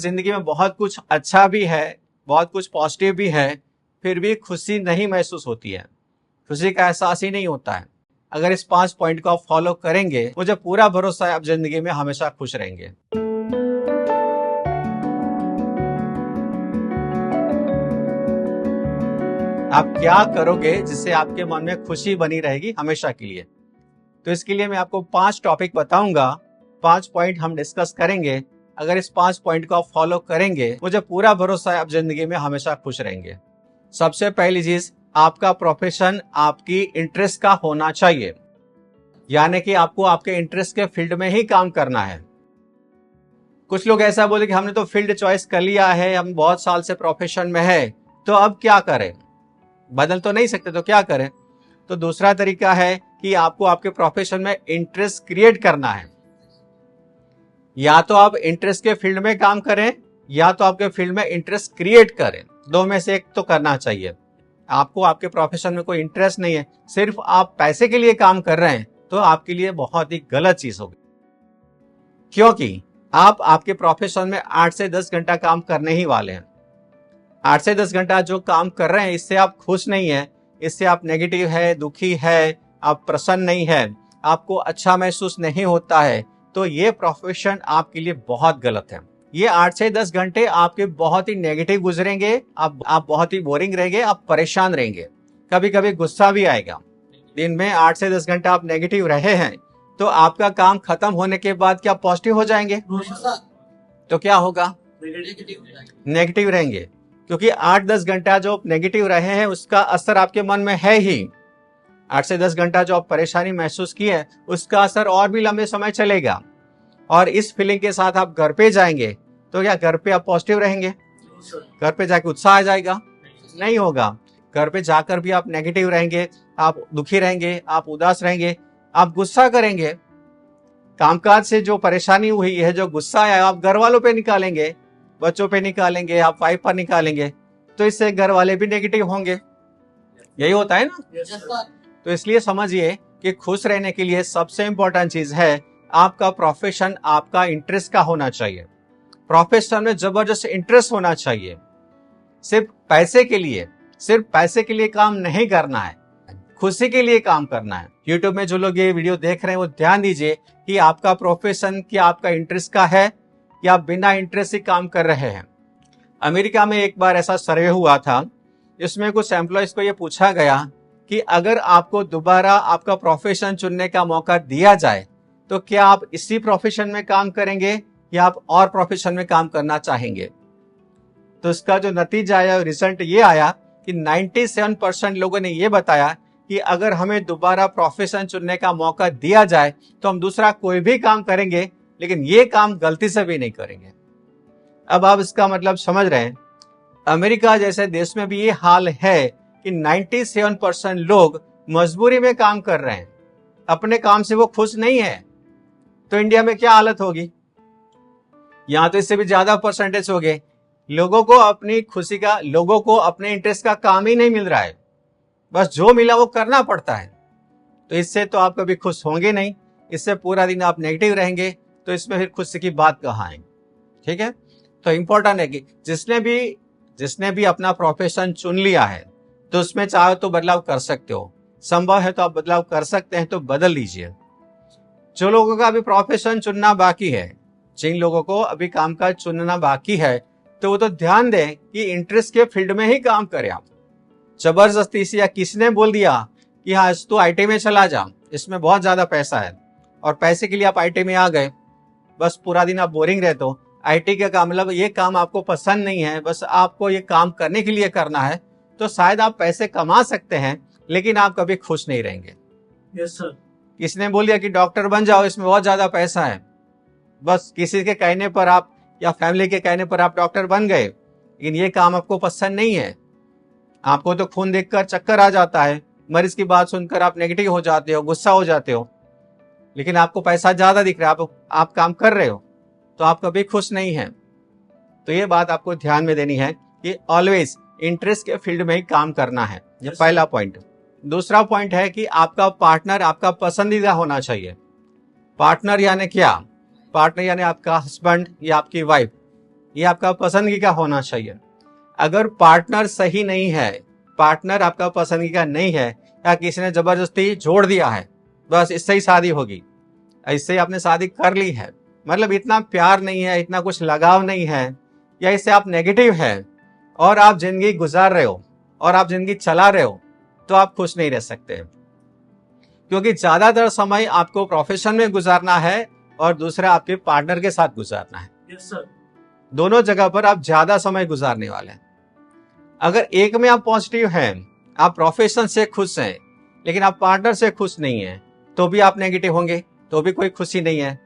जिंदगी में बहुत कुछ अच्छा भी है, बहुत कुछ पॉजिटिव भी है, फिर भी खुशी नहीं महसूस होती है, खुशी का एहसास ही नहीं होता है। अगर इस 5 पॉइंट को आप फॉलो करेंगे, मुझे पूरा भरोसा है आप जिंदगी में हमेशा खुश रहेंगे। आप क्या करोगे जिससे आपके मन में खुशी बनी रहेगी हमेशा के लिए? तो इसके लिए मैं आपको 5 टॉपिक बताऊंगा, 5 पॉइंट हम डिस्कस करेंगे। अगर इस 5 पॉइंट को आप फॉलो करेंगे, मुझे पूरा भरोसा है आप जिंदगी में हमेशा खुश रहेंगे। सबसे पहली चीज, आपका प्रोफेशन आपकी इंटरेस्ट का होना चाहिए, यानी कि आपको आपके इंटरेस्ट के फील्ड में ही काम करना है। कुछ लोग ऐसा बोले कि हमने तो फील्ड चॉइस कर लिया है, हम बहुत साल से प्रोफेशन में है, तो अब क्या करें, बदल तो नहीं सकते, तो क्या करें? तो दूसरा तरीका है कि आपको आपके प्रोफेशन में इंटरेस्ट क्रिएट करना है। या तो आप इंटरेस्ट के फील्ड में काम करें, या तो आपके फील्ड में इंटरेस्ट क्रिएट करें, दो में से एक तो करना चाहिए। आपको आपके प्रोफेशन में कोई इंटरेस्ट नहीं है, सिर्फ आप पैसे के लिए काम कर रहे हैं, तो आपके लिए बहुत ही गलत चीज होगी। क्योंकि आप आपके प्रोफेशन में 8 से 10 घंटा काम करने ही वाले हैं। 8 से 10 घंटा जो काम कर रहे हैं, इससे आप खुश नहीं है, इससे आप नेगेटिव है, दुखी है, आप प्रसन्न नहीं है, आपको अच्छा महसूस नहीं होता है, तो ये प्रोफेशन आपके लिए बहुत गलत है। ये 8 से 10 घंटे आपके बहुत ही नेगेटिव गुजरेंगे, आप बहुत ही बोरिंग रहेंगे, आप परेशान रहेंगे, कभी कभी गुस्सा भी आएगा। दिन में 8 से 10 घंटा आप नेगेटिव रहे हैं, तो आपका काम खत्म होने के बाद क्या पॉजिटिव हो जाएंगे? तो क्या होगा? नेगेटिव रहेंगे, क्योंकि 8-10 घंटा जो नेगेटिव रहे हैं उसका असर आपके मन में है ही। 8 से 10 घंटा जो आप परेशानी महसूस की है, उसका असर और भी लंबे समय चलेगा। और इस फीलिंग के साथ आप घर पे जाएंगे, तो क्या घर पे आप पॉजिटिव रहेंगे? घर पे जाके उत्साह आ जाएगा? नहीं होगा। घर पे जाकर भी आप नेगेटिव रहेंगे, आप दुखी रहेंगे, आप उदास रहेंगे, आप गुस्सा करेंगे। कामकाज से जो परेशानी हुई है, जो गुस्सा है, आप घर वालों पे निकालेंगे, बच्चों पे निकालेंगे, आप वाइफ पर निकालेंगे, तो इससे घर वाले भी नेगेटिव होंगे। यही होता है ना? तो इसलिए समझिए कि खुश रहने के लिए सबसे इंपॉर्टेंट चीज है आपका प्रोफेशन आपका इंटरेस्ट का होना चाहिए। प्रोफेशन में जबरदस्त इंटरेस्ट होना चाहिए। सिर्फ पैसे के लिए काम नहीं करना है, खुशी के लिए काम करना है। यूट्यूब में जो लोग ये वीडियो देख रहे हैं, वो ध्यान दीजिए कि आपका प्रोफेशन क्या आपका इंटरेस्ट का है, या बिना इंटरेस्ट से काम कर रहे हैं। अमेरिका में एक बार ऐसा सर्वे हुआ था, इसमें कुछ एम्प्लॉयज को यह पूछा गया कि अगर आपको दोबारा आपका प्रोफेशन चुनने का मौका दिया जाए, तो क्या आप इसी प्रोफेशन में काम करेंगे या आप और प्रोफेशन में काम करना चाहेंगे? तो इसका जो नतीजा आया, रिजल्ट ये आया कि 97% लोगों ने ये बताया कि अगर हमें दोबारा प्रोफेशन चुनने का मौका दिया जाए, तो हम दूसरा कोई भी काम करेंगे, लेकिन ये काम गलती से भी नहीं करेंगे। अब आप इसका मतलब समझ रहे हैं। अमेरिका जैसे देश में भी ये हाल है कि 97% लोग मजबूरी में काम कर रहे हैं, अपने काम से वो खुश नहीं है। तो इंडिया में क्या हालत होगी? यहां तो इससे भी ज्यादा परसेंटेज हो गए। लोगों को अपनी खुशी का, लोगों को अपने इंटरेस्ट का काम ही नहीं मिल रहा है, बस जो मिला वो करना पड़ता है। तो इससे तो आप कभी खुश होंगे नहीं, इससे पूरा दिन आप नेगेटिव रहेंगे, तो इसमें फिर खुशी की बात कहाँ है? ठीक है, तो इंपॉर्टेंट है कि जिसने भी अपना प्रोफेशन चुन लिया है, तो उसमें चाहे तो बदलाव कर सकते हो, संभव है तो आप बदलाव कर सकते हैं, तो बदल लीजिए। जो लोगों का अभी प्रोफेशन चुनना बाकी है, जिन लोगों को अभी कामकाज चुनना बाकी है, तो वो तो ध्यान दें कि इंटरेस्ट के फील्ड में ही काम करें। आप जबरदस्ती से, या किसी ने बोल दिया कि हाँ तू आईटी में चला जा, इसमें बहुत ज्यादा पैसा है, और पैसे के लिए आप आईटी में आ गए, बस पूरा दिन आप बोरिंग रहते हो। आईटी का काम, मतलब ये काम आपको पसंद नहीं है, बस आपको ये काम करने के लिए करना है, तो शायद आप पैसे कमा सकते हैं, लेकिन आप कभी खुश नहीं रहेंगे। Yes sir. किसने बोल दिया कि डॉक्टर बन जाओ, इसमें बहुत ज्यादा पैसा है, बस किसी के कहने पर आप, या फैमिली के कहने पर आप डॉक्टर बन गए, लेकिन ये काम आपको पसंद नहीं है। आपको तो खून देखकर चक्कर आ जाता है, मरीज की बात सुनकर आप नेगेटिव हो जाते हो, गुस्सा हो जाते हो, लेकिन आपको पैसा ज्यादा दिख रहा है, आप काम कर रहे हो, तो आप कभी खुश नहीं है। तो ये बात आपको ध्यान में देनी है कि ऑलवेज इंटरेस्ट के फील्ड में ही काम करना है। ये पहला पॉइंट। दूसरा पॉइंट है कि आपका पार्टनर आपका पसंदीदा होना चाहिए। पार्टनर यानी क्या? पार्टनर यानी आपका हस्बैंड या आपकी वाइफ। ये आपका पसंदगी का होना चाहिए। अगर पार्टनर सही नहीं है, पार्टनर आपका पसंदगी का नहीं है, या किसी ने जबरदस्ती जोड़ दिया है, बस इससे ही शादी होगी, इससे ही आपने शादी कर ली है, मतलब इतना प्यार नहीं है, इतना कुछ लगाव नहीं है, या इससे आप नेगेटिव है और आप जिंदगी गुजार रहे हो और आप जिंदगी चला रहे हो, तो आप खुश नहीं रह सकते। क्योंकि ज्यादातर समय आपको प्रोफेशन में गुजारना है और दूसरा आपके पार्टनर के साथ गुजारना है। Yes sir. दोनों जगह पर आप ज्यादा समय गुजारने वाले हैं। अगर एक में आप पॉजिटिव हैं, आप प्रोफेशन से खुश हैं, लेकिन आप पार्टनर से खुश नहीं हैं, तो भी आप नेगेटिव होंगे, तो भी कोई खुशी नहीं है।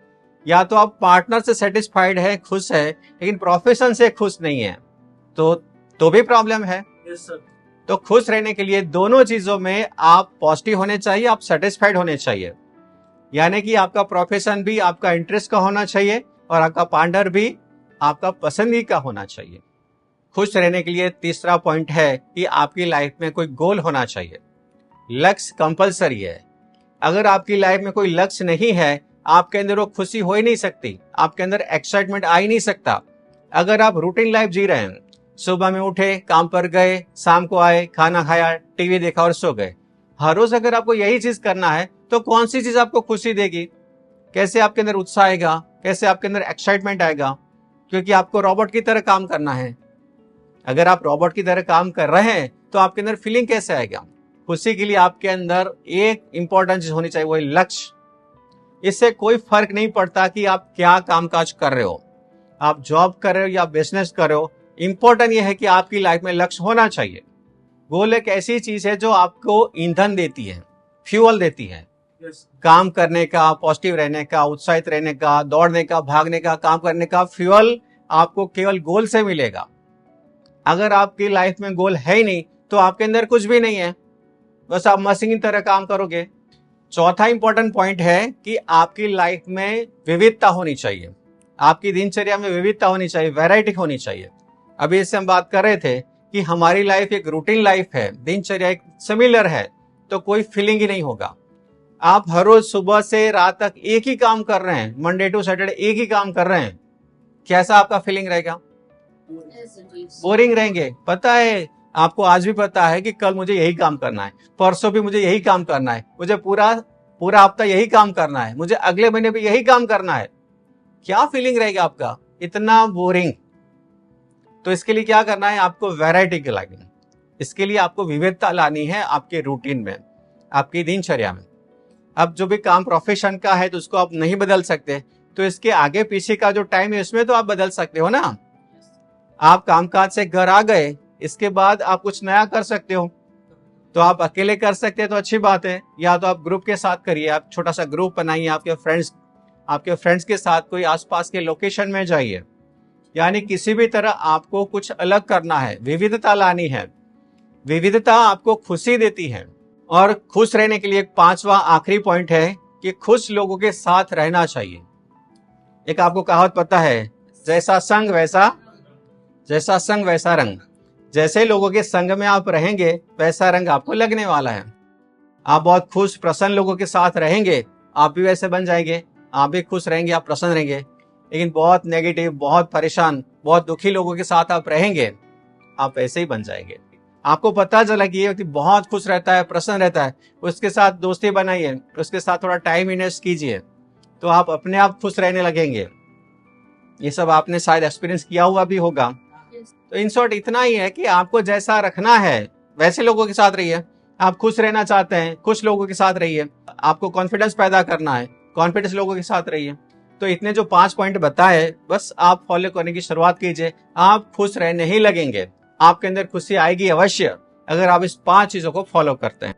या तो आप पार्टनर से सेटिस्फाइड है, खुश है, लेकिन प्रोफेशन से खुश नहीं है, तो भी प्रॉब्लम है। Yes sir. तो खुश रहने के लिए दोनों चीजों में आप पॉजिटिव होने चाहिए, आप सेटिस्फाइड होने चाहिए। यानी कि आपका प्रोफेशन भी आपका इंटरेस्ट का होना चाहिए और आपका पार्टनर भी आपका पसंदगी का होना चाहिए। खुश रहने के लिए तीसरा पॉइंट है कि आपकी लाइफ में कोई गोल होना चाहिए। लक्ष्य कंपलसरी है। अगर आपकी लाइफ में कोई लक्ष्य नहीं है, आपके अंदर वो खुशी हो ही नहीं सकती, आपके अंदर एक्साइटमेंट आ ही नहीं सकता। अगर आप रूटीन लाइफ जी रहे हैं, सुबह में उठे, काम पर गए, शाम को आए, खाना खाया, टीवी देखा और सो गए, हर रोज अगर आपको यही चीज करना है, तो कौन सी चीज आपको खुशी देगी? कैसे आपके अंदर उत्साह आएगा? कैसे आपके अंदर एक्साइटमेंट आएगा? क्योंकि आपको रोबोट की तरह काम करना है। अगर आप रोबोट की तरह काम कर रहे हैं, तो आपके अंदर फीलिंग कैसे आएगा? खुशी के लिए आपके अंदर एक इंपॉर्टेंट चीज होनी चाहिए, वो है लक्ष्य। इससे कोई फर्क नहीं पड़ता कि आप क्या कामकाज कर रहे हो, आप जॉब कर रहे हो या बिजनेस कर रहे हो, इंपॉर्टेंट यह है कि आपकी लाइफ में लक्ष्य होना चाहिए। गोल एक ऐसी चीज है जो आपको ईंधन देती है, फ्यूअल देती है, काम करने का, पॉजिटिव रहने का, उत्साहित रहने का, दौड़ने का, भागने का, काम करने का फ्यूअल आपको केवल गोल से मिलेगा। अगर आपकी लाइफ में गोल है ही नहीं, तो आपके अंदर कुछ भी नहीं है, बस आप मशीन की तरह काम करोगे। चौथा इंपॉर्टेंट पॉइंट है कि आपकी लाइफ में विविधता होनी चाहिए, आपकी दिनचर्या में विविधता होनी चाहिए, वैरायटी होनी चाहिए। अभी इससे हम बात कर रहे थे कि हमारी लाइफ एक रूटीन लाइफ है, दिनचर्या एक सिमिलर है, तो कोई फीलिंग ही नहीं होगा। आप हर रोज सुबह से रात तक एक ही काम कर रहे हैं, मंडे टू सैटरडे एक ही काम कर रहे हैं, कैसा आपका फीलिंग रहेगा? बोरिंग रहेंगे। पता है, आपको आज भी पता है कि कल मुझे यही काम करना है, परसों भी मुझे यही काम करना है, मुझे पूरा हफ्ता यही काम करना है, मुझे अगले महीने भी यही काम करना है। क्या फीलिंग रहेगा आपका? इतना बोरिंग। तो इसके लिए क्या करना है? आपको वैरायटी लानी है। इसके लिए आपको विविधता लानी है आपके रूटीन में, आपकी दिनचर्या में। अब जो भी काम प्रोफेशन का है, तो उसको आप नहीं बदल सकते, तो इसके आगे पीछे का जो टाइम है उसमें तो आप बदल सकते हो ना। आप कामकाज से घर आ गए, इसके बाद आप कुछ नया कर सकते हो, तो आप अकेले कर सकते हैं तो अच्छी बात है, या तो आप ग्रुप के साथ करिए, आप छोटा सा ग्रुप बनाइए, आपके फ्रेंड्स के साथ कोई आसपास के लोकेशन में जाइए। यानी किसी भी तरह आपको कुछ अलग करना है, विविधता लानी है। विविधता आपको खुशी देती है। और खुश रहने के लिए पांचवा आखिरी पॉइंट है कि खुश लोगों के साथ रहना चाहिए। एक आपको कहावत पता है, जैसा संग वैसा रंग। जैसे लोगों के संग में आप रहेंगे, वैसा रंग आपको लगने वाला है। आप बहुत खुश प्रसन्न लोगों के साथ रहेंगे, आप भी वैसे बन जाएंगे। आप भी खुश रहेंगे, आप प्रसन्न रहेंगे। लेकिन बहुत नेगेटिव, बहुत परेशान, बहुत दुखी लोगों के साथ आप रहेंगे, आप ऐसे ही बन जाएंगे। आपको पता चला कि ये व्यक्ति बहुत खुश रहता है, प्रसन्न रहता है, उसके साथ दोस्ती बनाइए, उसके साथ थोड़ा टाइम इन्वेस्ट कीजिए, तो आप अपने आप खुश रहने लगेंगे। ये सब आपने शायद एक्सपीरियंस किया हुआ भी होगा। तो इन शॉर्ट इतना ही है कि आपको जैसा रखना है वैसे लोगों के साथ रहिए। आप खुश रहना चाहते हैं, खुश लोगों के साथ रहिए। आपको कॉन्फिडेंस पैदा करना है, कॉन्फिडेंस लोगों के साथ रहिए। तो इतने जो 5 पॉइंट बताए, बस आप फॉलो करने की शुरुआत कीजिए, आप खुश रहने ही लगेंगे। आपके अंदर खुशी आएगी अवश्य, अगर आप इस 5 चीजों को फॉलो करते हैं।